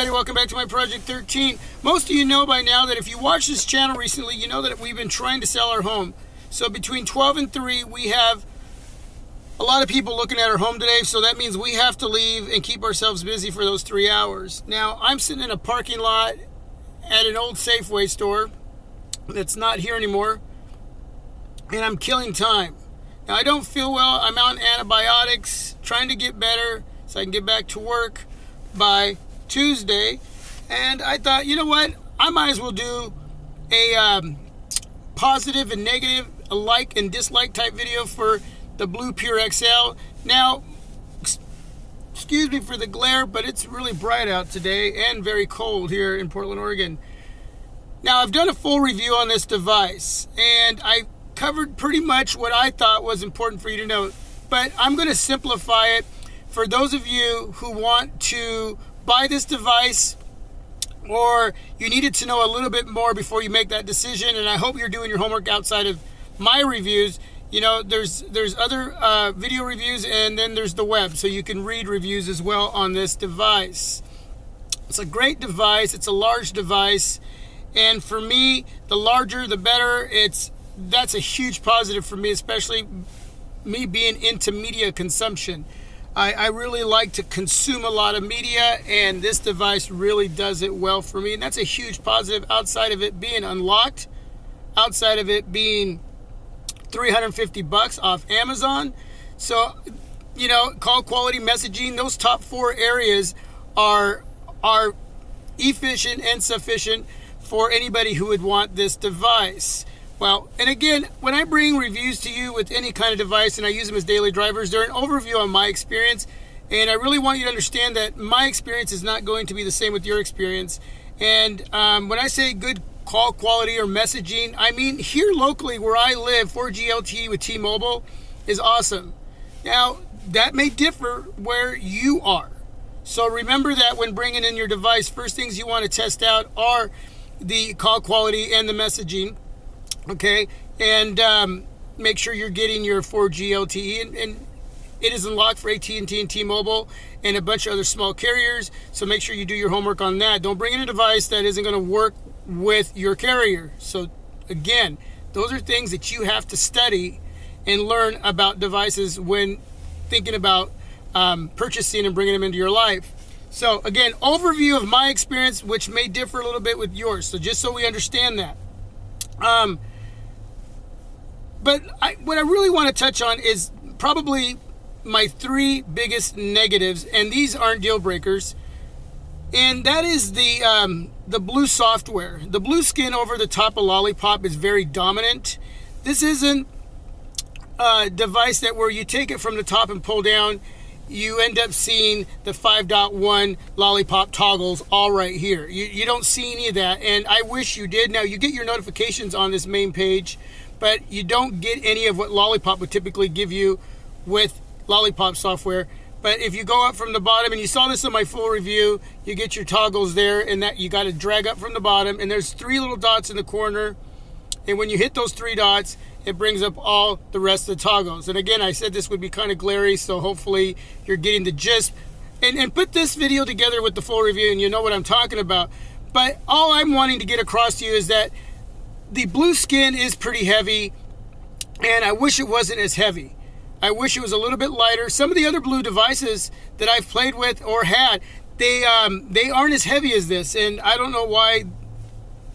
everybody, welcome back to my Project 13. Most of you know by now that if you watch this channel recently, you know that we've been trying to sell our home. So between 12 and 3, we have a lot of people looking at our home today, so that means we have to leave and keep ourselves busy for those 3 hours. Now, I'm sitting in a parking lot at an old Safeway store that's not here anymore, and I'm killing time. Now, I don't feel well. I'm on antibiotics, trying to get better so I can get back to work by Tuesday. And I thought, you know what? I might as well do a positive and negative, a like and dislike type video for the Blue Pure XL. Now, excuse me for the glare, but it's really bright out today and very cold here in Portland, Oregon. Now, I've done a full review on this device, and I covered pretty much what I thought was important for you to know, but I'm going to simplify it for those of you who want to buy this device, or you needed to know a little bit more before you make that decision. And I hope you're doing your homework outside of my reviews. You know, there's other video reviews, and then there's the web, so you can read reviews as well on this device. It's a great device. It's a large device, and for me, the larger the better. That's a huge positive for me, especially me being into media consumption. I really like to consume a lot of media, and this device really does it well for me, and that's a huge positive outside of it being unlocked, outside of it being $350 off Amazon. So, you know, call quality messaging, those top 4 areas are efficient and sufficient for anybody who would want this device. Well, and again, when I bring reviews to you with any kind of device and I use them as daily drivers, they're an overview on my experience. And I really want you to understand that my experience is not going to be the same with your experience. And when I say good call quality or messaging, I mean here locally where I live, 4G LTE with T-Mobile is awesome. Now, that may differ where you are. So remember that when bringing in your device, first things you want to test out are the call quality and the messaging. Okay, and make sure you're getting your 4G LTE, and it is unlocked for AT&T and T-Mobile and a bunch of other small carriers, so make sure you do your homework on that. Don't bring in a device that isn't going to work with your carrier. So again, those are things that you have to study and learn about devices when thinking about purchasing and bringing them into your life. So again, overview of my experience, which may differ a little bit with yours, so just so we understand that. But what I really want to touch on is probably my 3 biggest negatives, and these aren't deal breakers. And that is the blue software. The blue skin over the top of Lollipop is very dominant. This isn't a device that where you take it from the top and pull down, you end up seeing the 5.1 Lollipop toggles all right here. You don't see any of that, and I wish you did. Now, you get your notifications on this main page, but you don't get any of what Lollipop would typically give you with Lollipop software. But if you go up from the bottom, and you saw this in my full review, you get your toggles there, and that you got to drag up from the bottom, and there's 3 little dots in the corner, and when you hit those 3 dots, it brings up all the rest of the toggles. And again, I said this would be kind of glary, so hopefully you're getting the gist. And put this video together with the full review, and you know what I'm talking about. But all I'm wanting to get across to you is that the blue skin is pretty heavy, and I wish it wasn't as heavy. I wish it was a little bit lighter. Some of the other blue devices that I've played with or had, they aren't as heavy as this, and I don't know why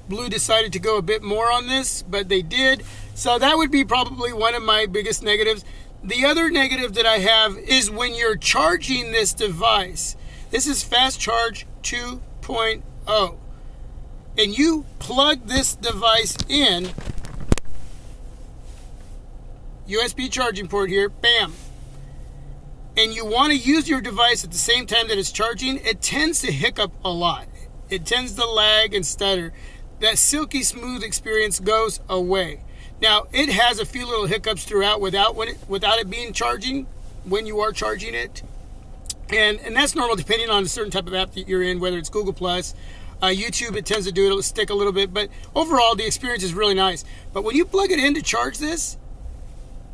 Blue decided to go a bit more on this, but they did. So that would be probably one of my biggest negatives. The other negative that I have is when you're charging this device. This is Fast Charge 2.0. And you plug this device in, USB charging port here, bam. And you want to use your device at the same time that it's charging, it tends to hiccup a lot. It tends to lag and stutter. That silky smooth experience goes away. Now, it has a few little hiccups throughout without it being charging, when you are charging it. And that's normal depending on a certain type of app that you're in, whether it's Google+, YouTube, it tends to do it'll stick a little bit, but overall the experience is really nice. But when you plug it in to charge this,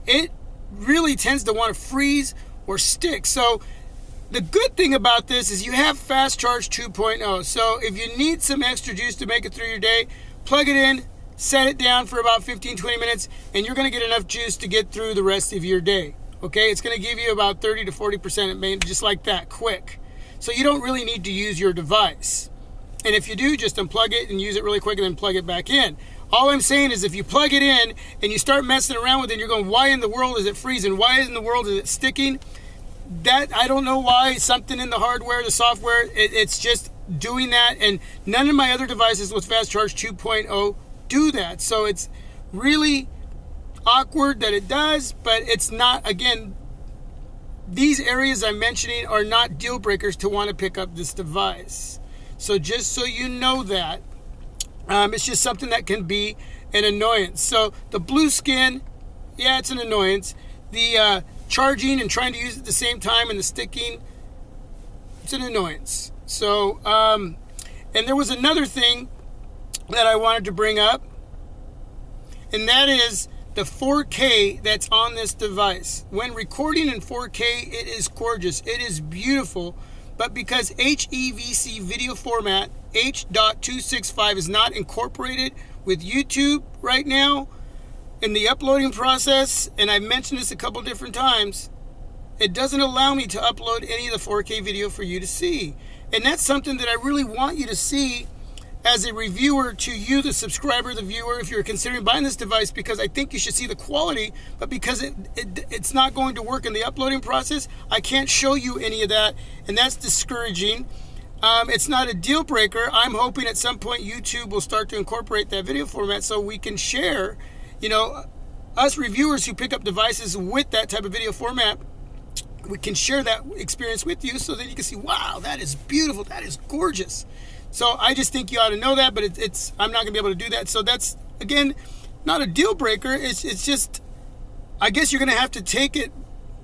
it really tends to want to freeze or stick. So the good thing about this is you have Fast Charge 2.0. So if you need some extra juice to make it through your day, plug it in, set it down for about 15-20 minutes, and you're going to get enough juice to get through the rest of your day. Okay, it's going to give you about 30 to 40%, just like that, quick. So you don't really need to use your device. And if you do, just unplug it and use it really quick and then plug it back in. All I'm saying is if you plug it in and you start messing around with it and you're going, why in the world is it freezing? Why in the world is it sticking? That, I don't know why. Something in the hardware, the software, it's just doing that. And none of my other devices with Fast Charge 2.0 do that. So it's really awkward that it does, but it's not, again, these areas I'm mentioning are not deal breakers to want to pick up this device. So just so you know that, it's just something that can be an annoyance. So the blue skin, yeah, it's an annoyance. The charging and trying to use it at the same time and the sticking, it's an annoyance. So, and there was another thing that I wanted to bring up, and that is the 4K that's on this device. When recording in 4K, it is gorgeous. It is beautiful. But because HEVC video format H.265 is not incorporated with YouTube right now in the uploading process, and I've mentioned this a couple different times, it doesn't allow me to upload any of the 4K video for you to see. And that's something that I really want you to see as a reviewer, to you, the subscriber, the viewer, if you're considering buying this device, because I think you should see the quality, but because it's not going to work in the uploading process, I can't show you any of that, and that's discouraging. It's not a deal breaker. I'm hoping at some point YouTube will start to incorporate that video format so we can share, you know, us reviewers who pick up devices with that type of video format, we can share that experience with you so that you can see, wow, that is beautiful, that is gorgeous. So I just think you ought to know that, but I'm not going to be able to do that. So that's, again, not a deal breaker. It's just, I guess you're going to have to take it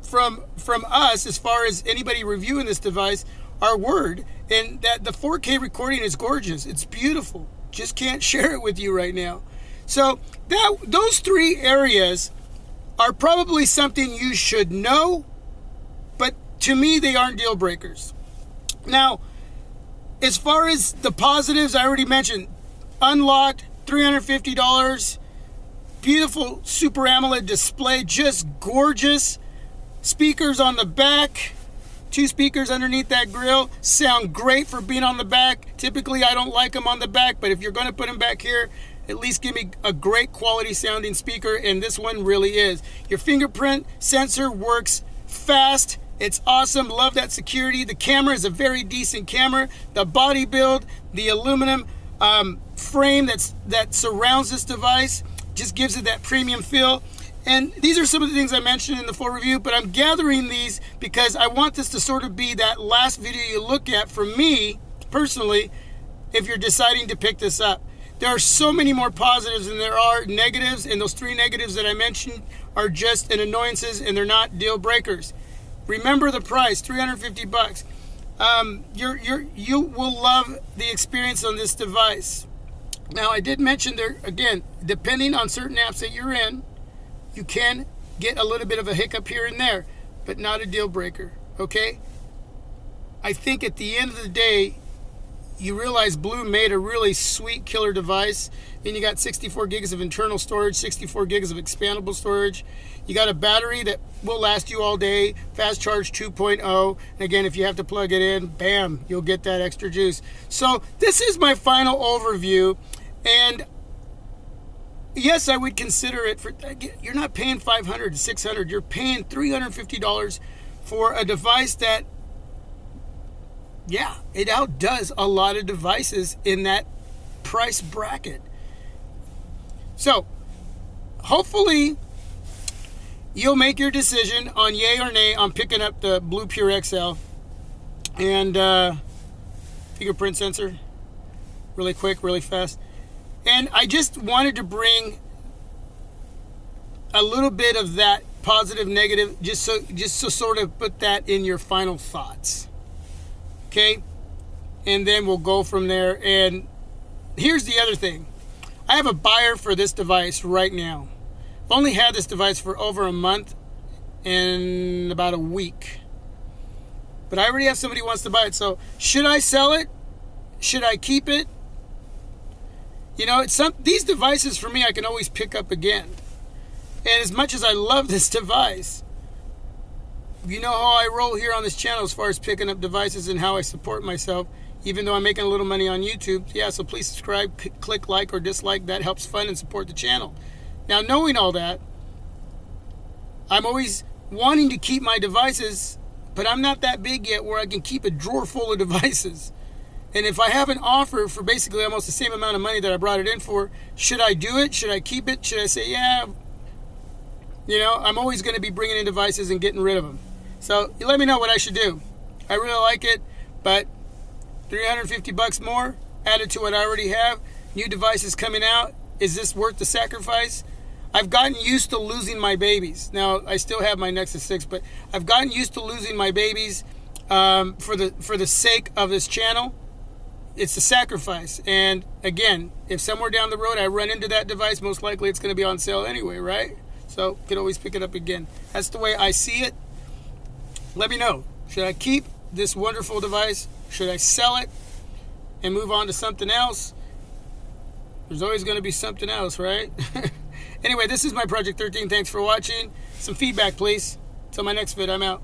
from us, as far as anybody reviewing this device, our word, and that the 4K recording is gorgeous. It's beautiful. Just can't share it with you right now. So those three areas are probably something you should know, but to me, they aren't deal breakers. Now, as far as the positives, I already mentioned, unlocked, $350, beautiful Super AMOLED display, just gorgeous. Speakers on the back, 2 speakers underneath that grill, sound great for being on the back. Typically, I don't like them on the back, but if you're going to put them back here, at least give me a great quality sounding speaker, and this one really is. Your fingerprint sensor works fast. It's awesome. Love that security. The camera is a very decent camera. The body build, the aluminum frame that surrounds this device just gives it that premium feel. And these are some of the things I mentioned in the full review, but I'm gathering these because I want this to sort of be that last video you look at for me personally if you're deciding to pick this up. There are so many more positives than there are negatives, and those 3 negatives that I mentioned are just an annoyances, and they're not deal breakers. Remember the price, $350. You will love the experience on this device. Now, I did mention there, again, depending on certain apps that you're in, you can get a little bit of a hiccup here and there, but not a deal breaker, okay? I think at the end of the day, you realize Blue made a really sweet killer device. Then you got 64 gigs of internal storage, 64 gigs of expandable storage. You got a battery that will last you all day, Fast Charge 2.0. And again, if you have to plug it in, bam, you'll get that extra juice. So this is my final overview. And yes, I would consider it for, you're not paying $500 to $600, you're paying $350 for a device that, yeah, it outdoes a lot of devices in that price bracket. So, hopefully, you'll make your decision on yay or nay on picking up the Blue Pure XL. And fingerprint sensor, really quick, really fast. And I just wanted to bring a little bit of that positive, negative, just so sort of put that in your final thoughts. Okay, and then we'll go from there. And here's the other thing. I have a buyer for this device right now. I've only had this device for over a month and about a week. But I already have somebody who wants to buy it. So should I sell it? Should I keep it? You know, these devices for me I can always pick up again. And as much as I love this device, you know how I roll here on this channel as far as picking up devices and how I support myself, even though I'm making a little money on YouTube. Yeah, so please subscribe, click like or dislike. That helps fund and support the channel. Now, knowing all that, I'm always wanting to keep my devices, but I'm not that big yet where I can keep a drawer full of devices. And if I have an offer for basically almost the same amount of money that I brought it in for, should I do it? Should I keep it? Should I say, yeah, you know, I'm always going to be bringing in devices and getting rid of them. So you let me know what I should do. I really like it, but $350 more added to what I already have. New devices coming out. Is this worth the sacrifice? I've gotten used to losing my babies. Now, I still have my Nexus 6, but I've gotten used to losing my babies for the sake of this channel. It's a sacrifice. And again, if somewhere down the road I run into that device, most likely it's going to be on sale anyway, right? So you can always pick it up again. That's the way I see it. Let me know. Should I keep this wonderful device? Should I sell it and move on to something else? There's always going to be something else, right? Anyway, this is my Project 13. Thanks for watching. Some feedback, please. Till my next vid, I'm out.